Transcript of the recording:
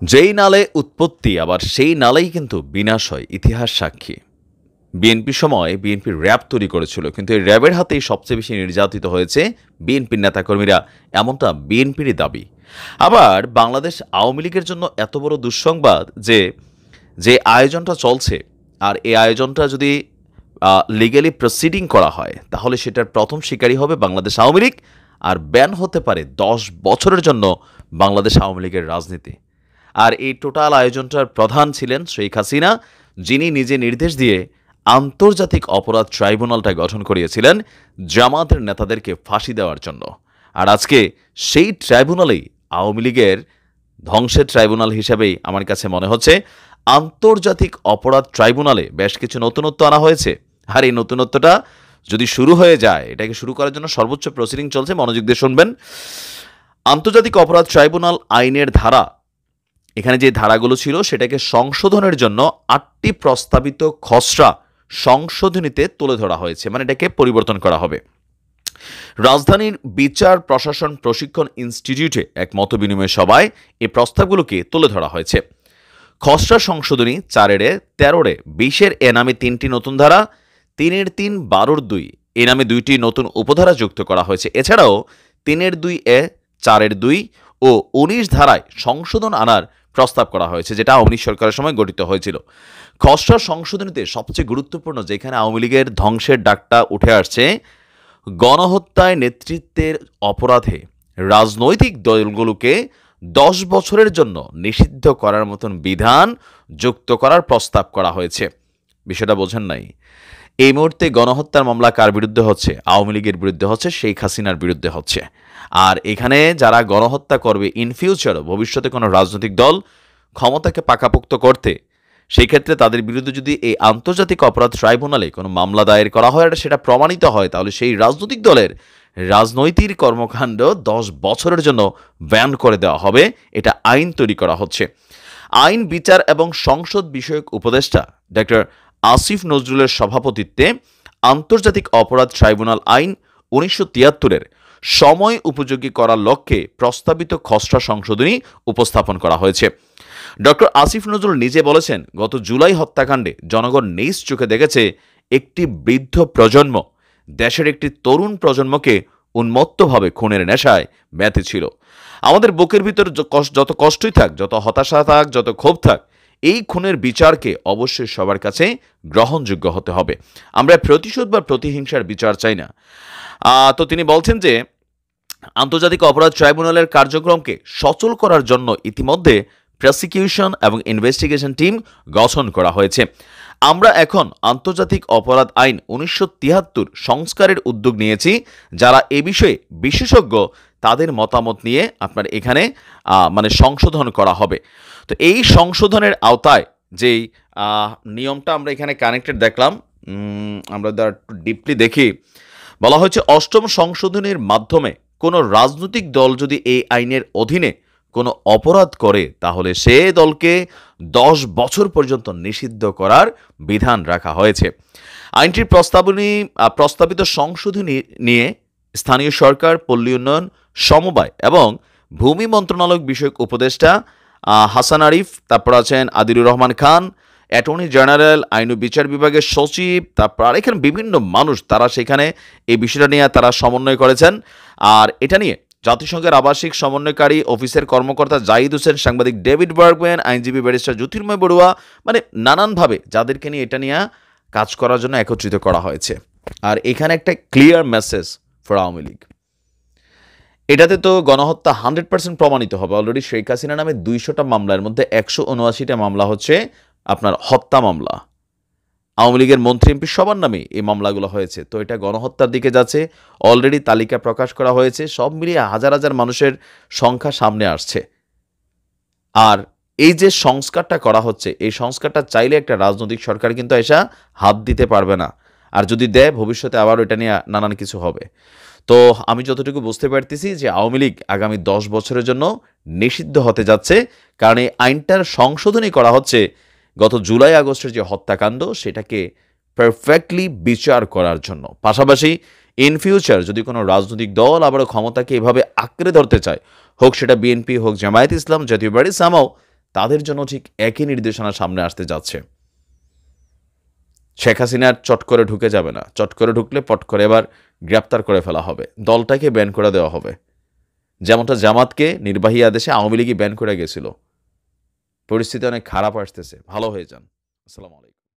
যেই নালে উৎপত্তি আবার সেই নালেই কিন্তু বিনাশ হয়, ইতিহাস সাক্ষী। বিএনপির সময় বিএনপি র্যাব তৈরি করেছিল, কিন্তু এই র্যাবের হাতেই সবচেয়ে বেশি নির্যাতিত হয়েছে বিএনপির নেতাকর্মীরা, এমনটা বিএনপিরই দাবি। আবার বাংলাদেশ আওয়ামী লীগের জন্য এত বড় দুঃসংবাদ যে যে আয়োজনটা চলছে, আর এই আয়োজনটা যদি লিগ্যালি প্রসিডিং করা হয় তাহলে সেটার প্রথম শিকারী হবে বাংলাদেশ আওয়ামী লীগ, আর ব্যান হতে পারে 10 বছরের জন্য বাংলাদেশ আওয়ামী লীগের রাজনীতি। আর এই টোটাল আয়োজনটার প্রধান ছিলেন শেখ হাসিনা, যিনি নিজে নির্দেশ দিয়ে আন্তর্জাতিক অপরাধ ট্রাইব্যুনালটা গঠন করিয়েছিলেন জামাতের নেতাদেরকে ফাঁসি দেওয়ার জন্য। আর আজকে সেই ট্রাইব্যুনালেই আওয়ামী লীগের ধ্বংসের ট্রাইব্যুনাল হিসেবেই আমার কাছে মনে হচ্ছে আন্তর্জাতিক অপরাধ ট্রাইব্যুনালে বেশ কিছু নতুনত্ব আনা হয়েছে। আর এই নতুনত্বটা যদি শুরু হয়ে যায়, এটাকে শুরু করার জন্য সর্বোচ্চ প্রসিডিং চলছে, মনোযোগ দিয়ে শুনবেন। আন্তর্জাতিক অপরাধ ট্রাইব্যুনাল আইনের ধারা, এখানে যে ধারাগুলো ছিল সেটাকে সংশোধনের জন্য 8টি প্রস্তাবিত খসড়া সংশোধনীতে তুলে ধরা হয়েছে, মানে এটাকে পরিবর্তন করা হবে। রাজধানীর বিচার প্রশাসন প্রশিক্ষণ ইনস্টিটিউটে এক মতবিনিময় সভায় এই প্রস্তাবগুলোকে তুলে ধরা হয়েছে। খসড়া সংশোধনী 4-13 20 এ নামে 3টি নতুন ধারা, 3-3 12-2 এ নামে 2টি নতুন উপধারা যুক্ত করা হয়েছে। এছাড়াও 3-2 এ 4-2 ও 19 ধারায় সংশোধন আনার প্রস্তাব করা হয়েছে, যেটা আওয়ামী লীগ সরকারের সময় গঠিত হয়েছিল। খসড়া সংশোধনীতে সবচেয়ে গুরুত্বপূর্ণ যেখানে আওয়ামী লীগের ধ্বংসের ডাকটা উঠে আসছে, গণহত্যায় নেতৃত্বের অপরাধে রাজনৈতিক দলগুলোকে 10 বছরের জন্য নিষিদ্ধ করার মতন বিধান যুক্ত করার প্রস্তাব করা হয়েছে। বিষয়টা বোঝেন নাই? এই মুহূর্তে গণহত্যার মামলা কার বিরুদ্ধে হচ্ছে? আওয়ামী লীগের বিরুদ্ধে হচ্ছে, শেখ হাসিনার বিরুদ্ধে হচ্ছে। আর এখানে যারা গণহত্যা করবে ইন ফিউচার, ভবিষ্যতে কোনো রাজনৈতিক দল ক্ষমতাকে পাকাপোক্ত করতে, সেই ক্ষেত্রে তাদের বিরুদ্ধে যদি এই আন্তর্জাতিক অপরাধ ট্রাইব্যুনালে কোনো মামলা দায়ের করা হয় আর সেটা প্রমাণিত হয়, তাহলে সেই রাজনৈতিক দলের রাজনৈতিক কর্মকাণ্ড 10 বছরের জন্য ব্যান করে দেওয়া হবে। এটা আইন তৈরি করা হচ্ছে। আইন, বিচার এবং সংসদ বিষয়ক উপদেষ্টা ডক্টর আসিফ নজরুলের সভাপতিত্বে আন্তর্জাতিক অপরাধ ট্রাইব্যুনাল আইন 1973-এর সময় উপযোগী করার লক্ষ্যে প্রস্তাবিত খসড়া সংশোধনী উপস্থাপন করা হয়েছে। ডক্টর আসিফ নজরুল নিজে বলেছেন, গত জুলাই হত্যাকাণ্ডে জনগণ নিজ চোখে দেখেছে একটি বৃদ্ধ প্রজন্ম দেশের একটি তরুণ প্রজন্মকে উন্মত্তভাবে খুনের নেশায় ব্যথিত ছিল। আমাদের বুকের ভিতর যত কষ্টই থাক, যত হতাশা থাক, যত ক্ষোভ থাক, এই খুনের বিচারকে অবশ্যই সবার কাছে গ্রহণযোগ্য হতে হবে। আমরা প্রতিশোধ বা প্রতিহিংসার বিচার চাই না। তো তিনি বলছেন যে আন্তর্জাতিক অপরাধ ট্রাইব্যুনালের কার্যক্রমকে সচল করার জন্য ইতিমধ্যে প্রসিকিউশন এবং ইনভেস্টিগেশন টিম গঠন করা হয়েছে। আমরা এখন আন্তর্জাতিক অপরাধ আইন 1973 সংস্কারের উদ্যোগ নিয়েছি। যারা এ বিষয়ে বিশেষজ্ঞ তাদের মতামত নিয়ে আপনার এখানে সংশোধন করা হবে। তো এই সংশোধনের আওতায় যেই নিয়মটা আমরা এখানে কানেক্টেড দেখলাম, আমরা একটু ডিপলি দেখি। বলা হয়েছে, 8ম সংশোধনীর মাধ্যমে কোনো রাজনৈতিক দল যদি এই আইনের অধীনে কোনো অপরাধ করে তাহলে সে দলকে 10 বছর পর্যন্ত নিষিদ্ধ করার বিধান রাখা হয়েছে। আইনটির প্রস্তাবিত সংশোধনী নিয়ে স্থানীয় সরকার, পল্লী উন্নয়ন, সমবায় এবং ভূমি মন্ত্রণালয় বিষয়ক উপদেষ্টা হাসান আরিফ, তারপর আছেন আদিলুর রহমান খান, অ্যাটর্নি জেনারেল, আইন ও বিচার বিভাগের সচিব, তারপর আর এখানে বিভিন্ন মানুষ, তারা সেখানে এই বিষয়টা নিয়ে তারা সমন্বয় করেছেন। আর এটা নিয়ে জাতিসংঘের আবাসিক সমন্বয়কারী অফিসের কর্মকর্তা জাহিদ হোসেন, সাংবাদিক ডেভিড বার্গম্যান, আইনজীবী ব্যারিস্টার জ্যোতির্ময় বড়ুয়া, নানানভাবে যাদেরকে নিয়ে এটা নিয়ে কাজ করার জন্য একত্রিত করা হয়েছে। আর এখানে একটা clear message for Awami League. এটাতে তো গণহত্যা 100% প্রমাণিত হবে। অলরেডি শেখ হাসিনা নামে 200টা মামলার মধ্যে 179টা মামলা হচ্ছে আপনার হত্যা মামলা। আওয়ামী লীগের মন্ত্রী, এমপি সবার নামে এই মামলাগুলো হয়েছে। তো এটা গণহত্যার দিকে যাচ্ছে। অলরেডি তালিকা প্রকাশ করা হয়েছে। সব মিলিয়ে হাজার হাজার মানুষের সংখ্যা সামনে আসছে। আর এই যে সংস্কারটা করা হচ্ছে, এই সংস্কারটা চাইলে একটা রাজনৈতিক সরকার কিন্তু এসে হাত দিতে পারবে না। আর যদি দেয়, ভবিষ্যতে আবার এটা নিয়ে নানান কিছু হবে। তো আমি যতটুকু বুঝতে পারতেছি যে আওয়ামী লীগ আগামী 10 বছরের জন্য নিষিদ্ধ হতে যাচ্ছে, কারণ এই আইনটার সংশোধনী করা হচ্ছে গত জুলাই আগস্টের যে হত্যাকাণ্ড সেটাকে পারফেক্টলি বিচার করার জন্য। পাশাপাশি ইন ফিউচার যদি কোনো রাজনৈতিক দল আবারও ক্ষমতাকে এভাবে আঁকড়ে ধরতে চায়, হোক সেটা বিএনপি, হোক জামায়াত ইসলাম, জাতীয় পার্টি, সামাও তাদের জন্য ঠিক একই নির্দেশনা সামনে আসতে যাচ্ছে। শেখ হাসিনার চট করে ঢুকে যাবে না, চট করে ঢুকলে পট করে এবার গ্রেপ্তার করে ফেলা হবে, দলটাকে ব্যান করে দেওয়া হবে, যেমনটা জামাতকে নির্বাহী আদেশে আওয়ামী লীগই ব্যান করে গেছিল। পরিস্থিতি অনেক খারাপ আসতেছে, ভালো হয়ে যান। আসসালামু আলাইকুম।